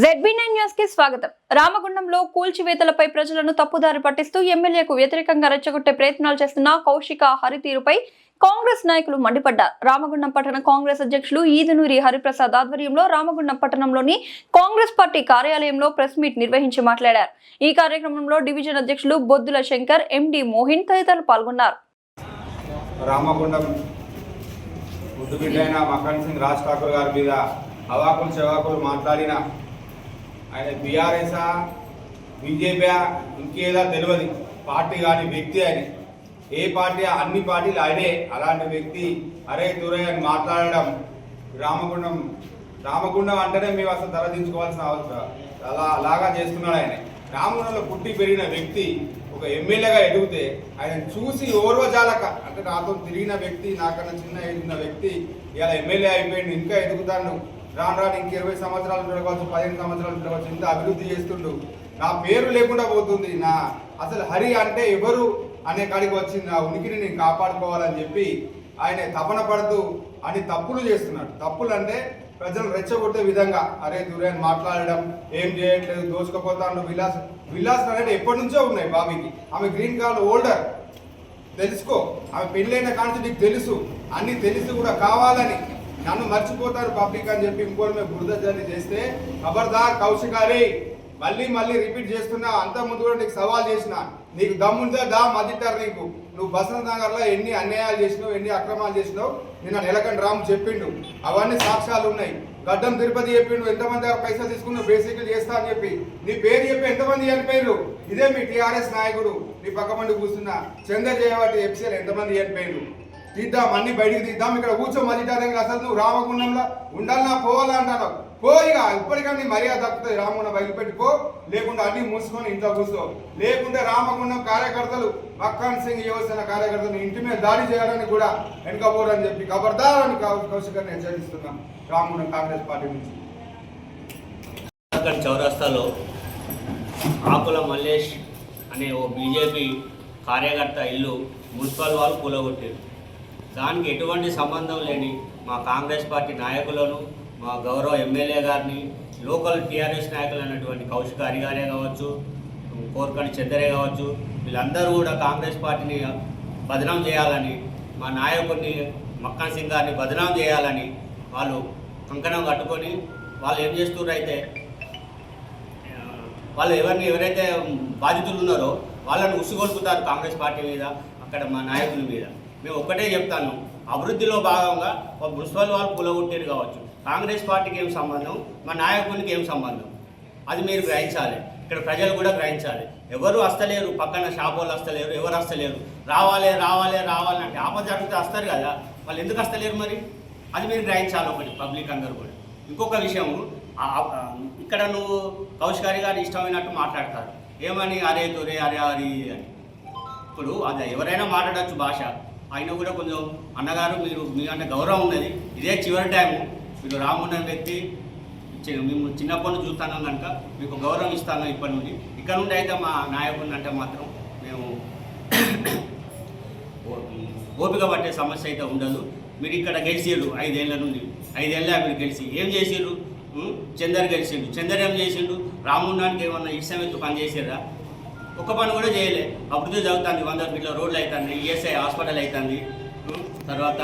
ZB9 news కి స్వాగతం. రామగుండంలో కూల్చివేతలపై ప్రజలను తప్పుదారి పట్టిస్తూ ఎమ్మెల్యేకు వ్యతిరేకంగా రెచ్చగొట్టే ప్రయత్నాలు చేస్తున్న కౌశిక హరితీరుపై కాంగ్రెస్ నాయకులు మండిపడ్డారు. రామగుండం పట్టణ కాంగ్రెస్ అధ్యక్షులు ఈదునూరి హరిప్రసాద్ ఆధ్వర్యంలో రామగుండం పట్టణంలోని కాంగ్రెస్ పార్టీ కార్యాలయంలో ప్రెస్ మీట్ నిర్వహించి మాట్లాడారు. ఈ కార్యక్రమంలో డివిజన్ అధ్యక్షులు బొద్దుల శంకర్, ఎండి మోహిన్ తదితరులు పాల్గొన్నారు. రామగుండం ముద్దుబిడ్డైన మక్కన్ సింగ్ రాజ్ ఠాకూర్ గారి మీద అవాకులు చెవాకులు మాట్లాడిన ఆయన బీఆర్ఎస్ఆ బీజేపీ ఇంకేదా తెలియదు పార్టీ కానీ వ్యక్తి అని ఏ పార్టీ అన్ని పార్టీలు ఆయనే అలాంటి వ్యక్తి అరే దురై అని మాట్లాడడం రామగుండం అంటేనే మేము అసలు తలదించుకోవాల్సిన అవసరం అలాగా చేస్తున్నాడు ఆయన. రామగుండంలో పుట్టి పెరిగిన వ్యక్తి ఒక ఎమ్మెల్యేగా ఎదిగితే ఆయన చూసి ఓర్వజాలక అంటే నాతో తిరిగిన వ్యక్తి నాకన్నా చిన్న ఎదిగిన వ్యక్తి ఇలా ఎమ్మెల్యే అయిపోయింది, ఇంకా ఎదుగుతాను, రాను ఇంక 20 సంవత్సరాలు ఉండవచ్చు, 15 సంవత్సరాలు ఉండవచ్చు, ఇంత అభివృద్ధి చేస్తుండు, నా పేరు లేకుండా పోతుంది, నా అసలు హరి అంటే ఎవరు అనే కాడికి వచ్చింది, నా ఉనికిని నేను కాపాడుకోవాలని చెప్పి ఆయన తపన పడుతూ అని తప్పులు చేస్తున్నాడు. తప్పులు అంటే ప్రజలు రెచ్చగొట్టే విధంగా అరే దుర్యాన్ని మాట్లాడడం, ఏం చేయట్లేదు, దోచుకపోతాను, విలాస్ అనేది ఎప్పటి నుంచో ఉన్నాయి బాబీకి. ఆమె గ్రీన్ కార్డు హోల్డర్, తెలుసుకో, ఆమె పెళ్ళైన కాంచి నీకు తెలుసు, అన్ని తెలిసి కూడా కావాలని నన్ను మర్చిపోతారు పబ్లిక్ అని చెప్పి ఇంకోటి మేము బురద జర్నీ చేస్తే ఖబర్దార్ కౌశికారి మళ్ళీ రిపీట్ చేస్తున్నా. అంత ముందు కూడా నీకు సవాల్ చేసిన, నీకు దమ్ముందా దా మదింటారు నీకు. నువ్వు బసంత్ నగర్లో ఎన్ని అన్యాయాలు చేసినావు, ఎన్ని అక్రమాలు చేసినావు నిన్న నెలకంటి రాము చెప్పిండు, అవన్నీ సాక్ష్యాలు ఉన్నాయి. గడ్డం తిరుపతి చెప్పిండు, ఎంతమంది దగ్గర పైసలు తీసుకున్నావు బేసిక్లు చేస్తా అని చెప్పి నీ పేరు చెప్పి ఎంతమంది చనిపోయారు. ఇదే మీ టీఆర్ఎస్ నాయకుడు నీ పక్క మంది కూర్చున్న చందర్ చేయబట్టి ఎఫ్సీలు ఎంతమంది చనిపోయారు. తీద్దాం, అన్ని బయటికి తీద్దాం, ఇక్కడ కూర్చో మదిటారంగా అసలు నువ్వు రామగుండంలో ఉండాలన్నా పోవాలా అంటాను. పోయిగా ఇప్పటికన్నా మర్యాద దక్కుతుంది. రామగుండం బయలుపెట్టి పో, లేకుండా అన్ని మూసుకొని ఇంట్లో కూర్చో. లేకుంటే రామగుండం కార్యకర్తలు మక్కన్ సింగ్ యువసేన కార్యకర్తలు ఇంటి మీద దాడి చేయాలని కూడా వెనుకపోరని చెప్పి ఖబర్దారని కౌశికర్ని హెచ్చరిస్తున్నాం రామగుండం కాంగ్రెస్ పార్టీ నుంచి. చౌరస్తాలో ఆకుల మల్లేష్ అనే ఓ బీజేపీ కార్యకర్త ఇల్లు మున్సిపల్ వాళ్ళు కూలగొట్టారు. దానికి ఎటువంటి సంబంధం లేని మా కాంగ్రెస్ పార్టీ నాయకులను, మా గౌరవ ఎమ్మెల్యే గారిని, లోకల్ టీఆర్ఎస్ నాయకులు అన్నటువంటి కౌశిక హరి గారే కావచ్చు, కోరకండి చందరే కావచ్చు, వీళ్ళందరూ కూడా కాంగ్రెస్ పార్టీని బదనాం చేయాలని, మా నాయకుడిని మక్కన్ సింగ్ గారిని బదనాం చేయాలని వాళ్ళు కంకణం కట్టుకొని వాళ్ళు ఏం చేస్తున్నారు అయితే వాళ్ళు ఎవరైతే బాధితులు ఉన్నారో వాళ్ళని ఉసుగొల్పుతారు కాంగ్రెస్ పార్టీ మీద, అక్కడ మా నాయకుల మీద. మేము ఒక్కటే చెప్తాను, అభివృద్ధిలో భాగంగా మున్సిపల్ వాళ్ళు కూలగొట్టేది కావచ్చు, కాంగ్రెస్ పార్టీకి ఏం సంబంధం, మా నాయకునికి ఏం సంబంధం, అది మీరు గ్రహించాలి. ఇక్కడ ప్రజలు కూడా గ్రహించాలి. ఎవరు వస్తలేరు, పక్కన షాప్ వాళ్ళు వస్తలేరు, ఎవరు వస్తలేరు. రావాలి అంటే ఆపద జరిగితే వస్తారు కదా, వాళ్ళు ఎందుకు వస్తలేరు మరి, అది మీరు గ్రహించాలి ఒకటి పబ్లిక్ అందరూ కూడా. ఇంకొక విషయం, ఇక్కడ నువ్వు కౌశికారి గారు ఇష్టమైనట్టు మాట్లాడతారు, ఏమని అరే తొరే అరే హరి అని. ఇప్పుడు అది ఎవరైనా మాట్లాడచ్చు భాష, అయినా కూడా కొంచెం అన్నగారు మీరు మీ అంటే గౌరవం ఉన్నది, ఇదే చివరి టైము, మీరు రామున్న వ్యక్తి మేము చిన్నప్పటి నుంచి చూస్తాను కనుక మీకు గౌరవం ఇస్తాను ఇప్పటి నుండి. ఇక్కడ నుండి అయితే మా నాయకుడిని అంటే మాత్రం మేము ఓపిక పట్టే సమస్య అయితే ఉండదు. మీరు ఇక్కడ గెలిచారు 5 ఏళ్ళ నుండి, 5 ఏళ్ళ మీరు గెలిచి ఏం చేసారు? చందర్ గెలిచిండు, చందర్ ఏం చేసిండు? రామున్నానికి ఏమన్నా ఇష్టమైతే పని చేసారా? ఒక్క పని కూడా చేయలే. అభివృద్ధి జరుగుతుంది, 100 ఫీట్ల రోడ్లు అవుతుంది, ఈఎస్ఐ హాస్పిటల్ అవుతుంది, తర్వాత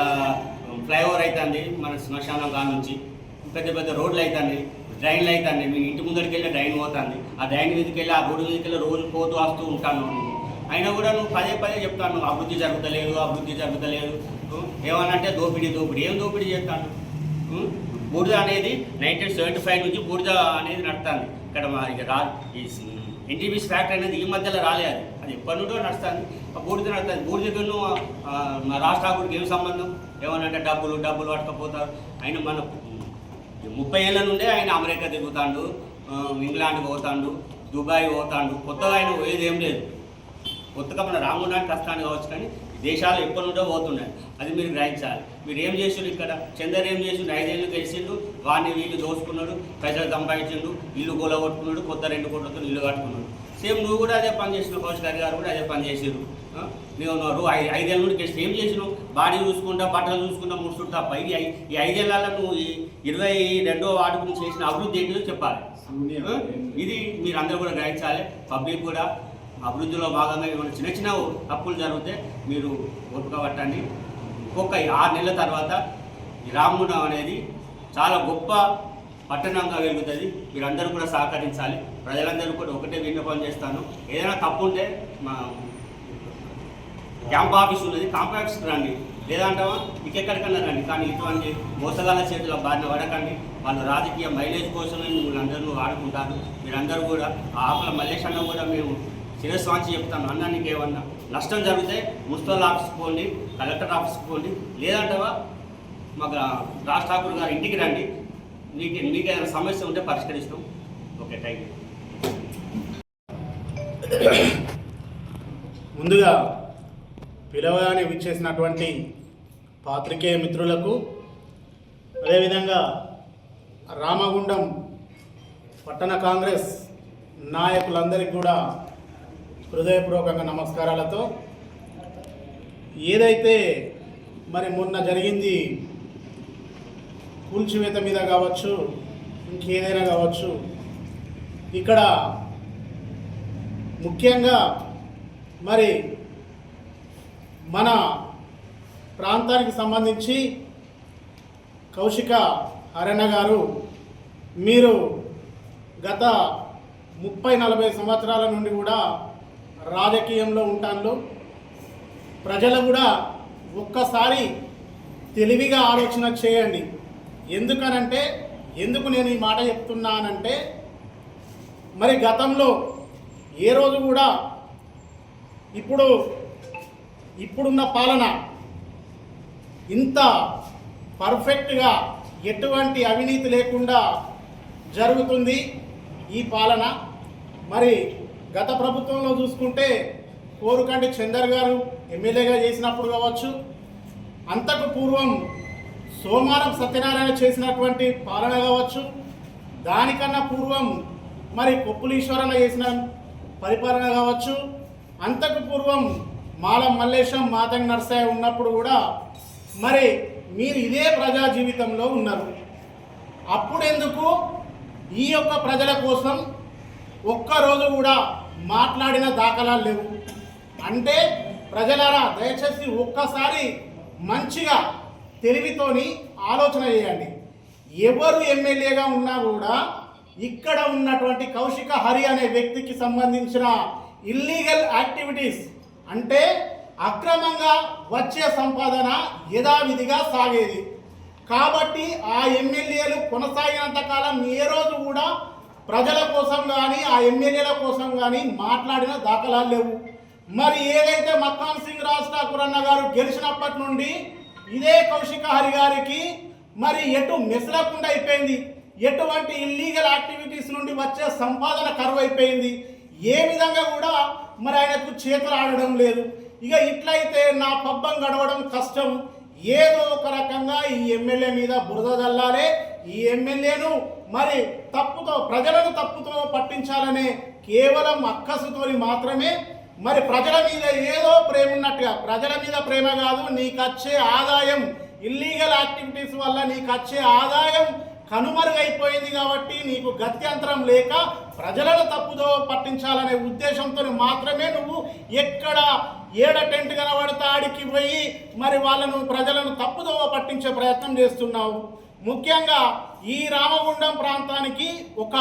ఫ్లైఓవర్ అవుతుంది మన శ్మశానం కాడ నుంచి, పెద్ద రోడ్లు అవుతుంది, డ్రైన్లు అవుతుంది, మీ ఇంటి ముందరికి వెళ్ళి డ్రైన్ పోతుంది, ఆ డ్రైన్ మీదకి వెళ్ళి ఆ రోడ్డు మీదకి వెళ్ళి రోజు పోతూ వస్తూ ఉంటాను. అయినా కూడా నువ్వు పదే చెప్తాను అభివృద్ధి జరుగుతలేదు. ఏమనంటే దోపిడీ ఏం దోపిడీ చేస్తాను? బూడిద అనేది 1975 నుంచి బూడిద అనేది నడుస్తుంది ఇక్కడ. మా ఈ ఎన్టీపీసీ ఫ్యాక్టరీ అనేది ఈ మధ్యలో రాలేదు, అది ఎప్పటి నుండో నడుస్తుంది. ఆ బూడిద నడుస్తుంది. బూడిదను మా రాజ్ ఠాకూర్కి ఏం సంబంధం? ఏమనంటే డబ్బులు పట్టుకపోతారు. ఆయన మన 30 ఏళ్ళ నుండే ఆయన అమెరికా తిరుగుతాడు, ఇంగ్లాండ్ పోతాడు, దుబాయ్ పోతాడు. కొత్తగా ఆయన పోయేది ఏం లేదు. కొత్తగా మన రామగుండానికి వస్తాను కావచ్చు, కానీ దేశాలు ఎప్పటి నుండో పోతున్నాయి, అది మీరు గ్రహించాలి. మీరు ఏం చేసిండు? ఇక్కడ చందర్ ఏం చేసిండు? 5 ఏళ్ళు గెలిచిండు, వాడిని వీళ్ళు దోచుకున్నాడు, ప్రజలు సంపాదించిండు, ఇల్లు కూలగొట్టుకున్నాడు, కొత్త 2 కోట్లతో ఇల్లు కట్టుకున్నాడు. సేమ్ నువ్వు కూడా అదే పని చేసినావు, కౌశిక గారు కూడా అదే పని చేసిరు. నువ్వు 5 ఏళ్ళ నుండి గెలిచి ఏం చేసినావు? బాడీ చూసుకుంటా, బట్టలు చూసుకుంటా, ముడుచుడు తప్ప. ఈ 5 ఏళ్ళలో నువ్వు ఈ 22వ వార్డు గురించి చేసిన అభివృద్ధి ఏంటిదో చెప్పాలి. ఇది మీరందరూ కూడా గ్రహించాలి. పబ్లిక్ కూడా అభివృద్ధిలో భాగంగా ఏమైనా చిన్న చిన్న తప్పులు జరిగితే మీరు ఓపిక పట్టండి. ఇంకొక 6 నెలల తర్వాత ఈ రామగుండం అనేది చాలా గొప్ప పట్టణంగా వెలుగుతుంది. మీరందరూ కూడా సహకరించాలి. ప్రజలందరూ కూడా ఒకటే విన్నపం చేస్తాను, ఏదైనా తప్పు ఉంటే మా క్యాంప్ ఆఫీస్ ఉన్నది, కాంప్లెక్స్కి రండి, లేదంటావా ఇంకెక్కడికన్నా రండి. కానీ ఇటువంటి మోసగాళ్ళ చేతిలో బారిన పడకండి. వాళ్ళు రాజకీయ మైలేజ్ కోసమే మిమ్మల్ని అందరూ ఆడుకుంటారు. మీరందరూ కూడా ఆకుల మల్లేష్ అన్న కూడా మేము శిరస్వాంచి చెప్తాను, అన్న నీకు ఏమన్నా నష్టం జరిగితే మున్సిపల్ ఆఫీస్కి పోండి, కలెక్టర్ ఆఫీస్కి పోండి, లేదంటావా మాకు రాజ్ ఠాకూర్ గారి ఇంటికి రండి, మీకు ఏదైనా సమస్య ఉంటే పరిష్కరిస్తాం. Okay, thank you. ముందుగా పిలవగానే విచ్చేసినటువంటి పాత్రికేయ మిత్రులకు, అదేవిధంగా రామగుండం పట్టణ కాంగ్రెస్ నాయకులందరికీ కూడా హృదయపూర్వకంగా నమస్కారాలతో, ఏదైతే మరి మొన్న జరిగింది కూల్చివేత మీద కావచ్చు, ఇంకేదైనా కావచ్చు, ఇక్కడ ముఖ్యంగా మరి మన ప్రాంతానికి సంబంధించి కౌశిక హరణ గారు, మీరు గత 30-40 సంవత్సరాల నుండి కూడా రాజకీయంలో ఉంటాను. ప్రజలు కూడా ఒక్కసారి తెలివిగా ఆలోచన చేయండి. ఎందుకనంటే, ఎందుకు నేను ఈ మాట చెప్తున్నానంటే, మరి గతంలో ఏ రోజు కూడా ఇప్పుడున్న పాలన ఇంత పర్ఫెక్ట్గా ఎటువంటి అవినీతి లేకుండా జరుగుతుంది ఈ పాలన. మరి గత ప్రభుత్వంలో చూసుకుంటే కోరుకంటి చందర్ గారు ఎమ్మెల్యేగా చేసినప్పుడు కావచ్చు, అంతకు పూర్వం సోమారం సత్యనారాయణ చేసినటువంటి పాలన కావచ్చు, దానికన్నా పూర్వం మరి కొప్పులీశ్వరన్న చేసిన పరిపాలన కావచ్చు, అంతకు పూర్వం మాలం మల్లేశం, మాతంగి నరసయ్య ఉన్నప్పుడు కూడా మరి మీరు ఇదే ప్రజా జీవితంలో ఉన్నారు. అప్పుడెందుకు ఈ యొక్క ప్రజల కోసం ఒక్కరోజు కూడా మాట్లాడిన దాఖలాలు లేవు? అంటే ప్రజలారా, దయచేసి ఒక్కసారి మంచిగా తెలివితోని ఆలోచన చేయండి. ఎవరు ఎమ్మెల్యేగా ఉన్నా కూడా ఇక్కడ ఉన్నటువంటి కౌశిక హరి అనే వ్యక్తికి సంబంధించిన ఇల్లీగల్ యాక్టివిటీస్, అంటే అక్రమంగా వచ్చే సంపాదన యథావిధిగా సాగేది. కాబట్టి ఆ ఎమ్మెల్యేలు కొనసాగినంత కాలం ఏ రోజు కూడా ప్రజల కోసం కానీ ఆ ఎమ్మెల్యేల కోసం కానీ మాట్లాడిన దాఖలాలు లేవు. మరి ఏదైతే మక్కాన్ సింగ్ రాజ్ ఠాకూర్ అన్న గారు గెలిచినప్పటి నుండి ఇదే కౌశిక హరి గారికి మరి ఎటు మెసలకుండా అయిపోయింది, ఎటువంటి ఇల్లీగల్ యాక్టివిటీస్ నుండి వచ్చే సంపాదన కరువు అయిపోయింది. ఏ విధంగా కూడా మరి ఆయనకు చేతులు ఆడడం లేదు. ఇక ఇట్లయితే నా పబ్బం గడవడం కష్టం. ఏదో ఒక రకంగా ఈ ఎమ్మెల్యే మీద బురద జల్లాలే, ఈ ఎమ్మెల్యేను మరి ప్రజలను తప్పుతో పట్టించాలనే కేవలం అక్కసుతోని మాత్రమే మరి ప్రజల మీద ఏదో ప్రేమ ఉన్నట్టుగా, ప్రజల మీద ప్రేమ కాదు, నీకు వచ్చే ఆదాయం, ఇల్లీగల్ యాక్టివిటీస్ వల్ల నీకు వచ్చే ఆదాయం కనుమరుగైపోయింది కాబట్టి నీకు గత్యంతరం లేక ప్రజలను తప్పుదో పట్టించాలనే ఉద్దేశంతో మాత్రమే నువ్వు ఎక్కడ ఏడ టెంట్ కనబడతా ఆడికి పోయి మరి ప్రజలను తప్పుదో పట్టించే ప్రయత్నం చేస్తున్నావు. ముఖ్యంగా ఈ రామగుండం ప్రాంతానికి ఒక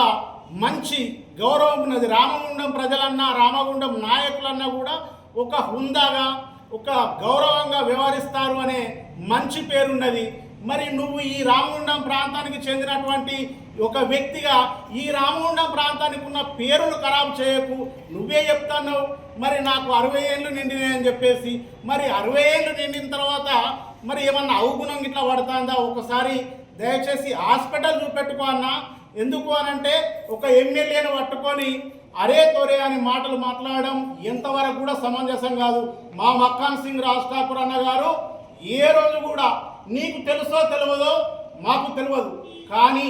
మంచి గౌరవం ఉన్నది. రామగుండం ప్రజలన్నా రామగుండం నాయకులన్నా కూడా ఒక హుందాగా, ఒక గౌరవంగా వ్యవహరిస్తారు అనే మంచి పేరున్నది. మరి నువ్వు ఈ రామగుండం ప్రాంతానికి చెందినటువంటి ఒక వ్యక్తిగా ఈ రామగుండం ప్రాంతానికి ఉన్న పేరును ఖరాబు చేయకు. నువ్వే చెప్తావు మరి నాకు 60 ఏళ్ళు నిండినాయి అని చెప్పేసి. మరి 60 ఏళ్ళు నిండిన తర్వాత మరి ఏమన్నా అవగుణం ఇట్లా పడుతుందా? ఒకసారి దయచేసి హాస్పిటల్ చూపెట్టుకో అన్న. ఎందుకు అనంటే ఒక ఎమ్మెల్యేను పట్టుకొని అరే తొరే అని మాటలు మాట్లాడడం ఎంతవరకు కూడా సమంజసం కాదు. మా మక్కాన్ సింగ్ రాజ్ ఠాకూర్ అన్న గారు ఏ రోజు కూడా నీకు తెలుసో తెలియదో మాకు తెలియదు, కానీ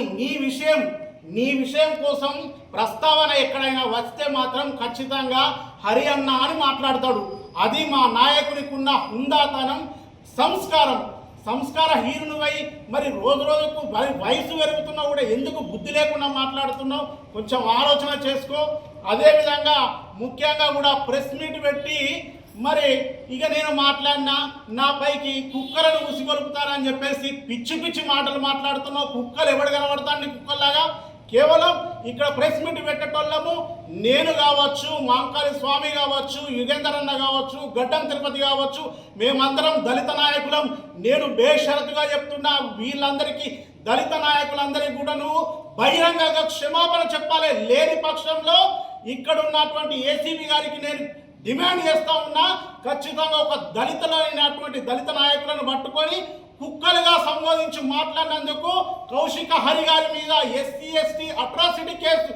నీ విషయం కోసం ప్రస్తావన ఎక్కడైనా వస్తే మాత్రం ఖచ్చితంగా హరి అన్న అని మాట్లాడతాడు. అది మా నాయకునికి ఉన్న హుందాతనం, సంస్కారం. సంస్కార హీనునివై మరి రోజు రోజుకు వయసు పెరుగుతున్నా కూడా ఎందుకు బుద్ధి లేకుండా మాట్లాడుతున్నావు? కొంచెం ఆలోచన చేసుకో. అదేవిధంగా ముఖ్యంగా కూడా ప్రెస్ మీట్ పెట్టి మరి ఇక నేను మాట్లాడినా నా పైకి కుక్కలను ఉసిగొలుపుతారని చెప్పేసి పిచ్చి పిచ్చి మాటలు మాట్లాడుతున్నావు. కుక్కలు ఎవడు కనబడతాను కుక్కల్లాగా? కేవలం ఇక్కడ ప్రెస్ మీట్ పెట్టేటోళ్ళము నేను కావచ్చు, మాంకాళి స్వామి కావచ్చు, యుగేందర్ అన్న కావచ్చు, గడ్డం తిరుపతి కావచ్చు, మేమందరం దళిత నాయకులం. నేను బేషరతుగా చెప్తున్నా, వీళ్ళందరికీ దళిత నాయకులందరికీ కూడా నువ్వు బహిరంగంగా క్షమాపణ చెప్పాలి. లేని పక్షంలో ఇక్కడ ఉన్నటువంటి ఏసీబీ గారికి నేను డిమాండ్ చేస్తా ఉన్నా, ఖచ్చితంగా ఒక దళితులైనటువంటి దళిత నాయకులను పట్టుకొని కుక్కలుగా సంబోధించి మాట్లాడినందుకు కౌశిక హరి గారి మీద SC/ST అట్రాసిటీ కేసు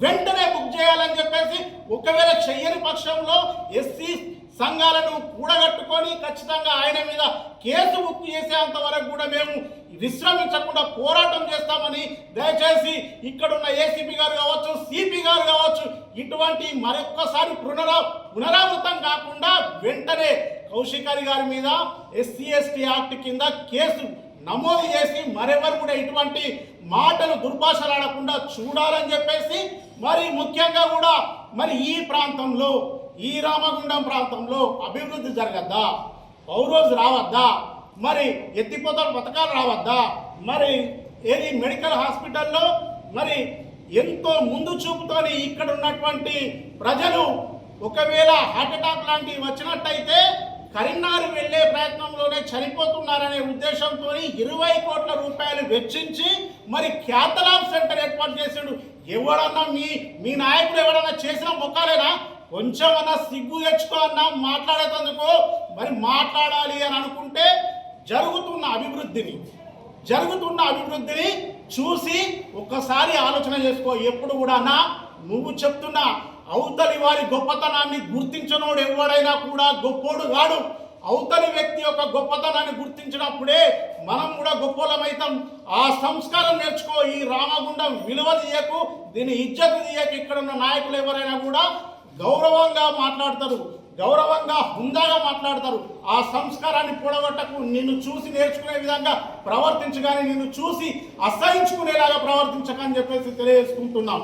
వెంటనే బుక్ చేయాలని చెప్పేసి, ఒకవేళ చెయ్యని పక్షంలో SC సంఘాలను కూడగట్టుకొని ఖచ్చితంగా ఆయన మీద కేసు బుక్ చేసేంత వరకు కూడా మేము విశ్రమించకుండా పోరాటం చేస్తామని దయచేసి ఇక్కడున్న ఏసీపీ గారు కావచ్చు, సిపి గారు కావచ్చు, ఇటువంటి మరొక్కసారి పునరావృతం కాకుండా వెంటనే కౌశికారి గారి మీద SC/ST యాక్ట్ కింద కేసు నమోదు చేసి మరెవరు కూడా ఇటువంటి మాటలు దుర్భాషలాడకుండా చూడాలని చెప్పేసి, మరి ముఖ్యంగా కూడా మరి ఈ ప్రాంతంలో, ఈ రామగుండం ప్రాంతంలో అభివృద్ధి జరగద్దా? పౌరోజ్ రావద్దా? మరి ఎత్తిపోతల పథకాలు రావద్దా? మరి ఏది మెడికల్ హాస్పిటల్లో మరి ఎంతో ముందు చూపుతోని ఇక్కడ ఉన్నటువంటి ప్రజలు ఒకవేళ హార్ట్ అటాక్ లాంటివి వచ్చినట్టయితే కరీంనగర్ వెళ్లే ప్రయత్నంలోనే చనిపోతున్నారనే ఉద్దేశంతో 20 కోట్ల రూపాయలు వెచ్చించి మరి క్యాథలాబ్ సెంటర్ ఏర్పాటు చేసాడు. ఎవడన్నా మీ నాయకుడు ఎవడన్నా చేసిన మొక్కాలేనా? కొంచెమన్నా సిగ్గు తెచ్చుకో అన్నా మాట్లాడేందుకు. మరి మాట్లాడాలి అని అనుకుంటే జరుగుతున్న అభివృద్ధిని చూసి ఒక్కసారి ఆలోచన చేసుకో. ఎప్పుడు కూడా అన్నా నువ్వు చెప్తున్న అవతలి వారి గొప్పతనాన్ని గుర్తించనోడు ఎవడైనా కూడా గొప్పోడు కాడు. అవతలి వ్యక్తి యొక్క గొప్పతనాన్ని గుర్తించినప్పుడే మనం కూడా గొప్పలమైతాం. ఆ సంస్కారం నేర్చుకో. ఈ రామగుండం విలువ తీయకు, దీని ఇజ్జత్ తీయకు. ఇక్కడ ఉన్న నాయకులు ఎవరైనా కూడా గౌరవంగా మాట్లాడతారు, గౌరవంగా హుందాగా మాట్లాడతారు. ఆ సంస్కారాన్ని పొడగొట్టకు. నిన్ను చూసి నేర్చుకునే విధంగా ప్రవర్తించగానే నిన్ను చూసి అసహించుకునేలాగా ప్రవర్తించకని చెప్పేసి తెలియజేసుకుంటున్నాం.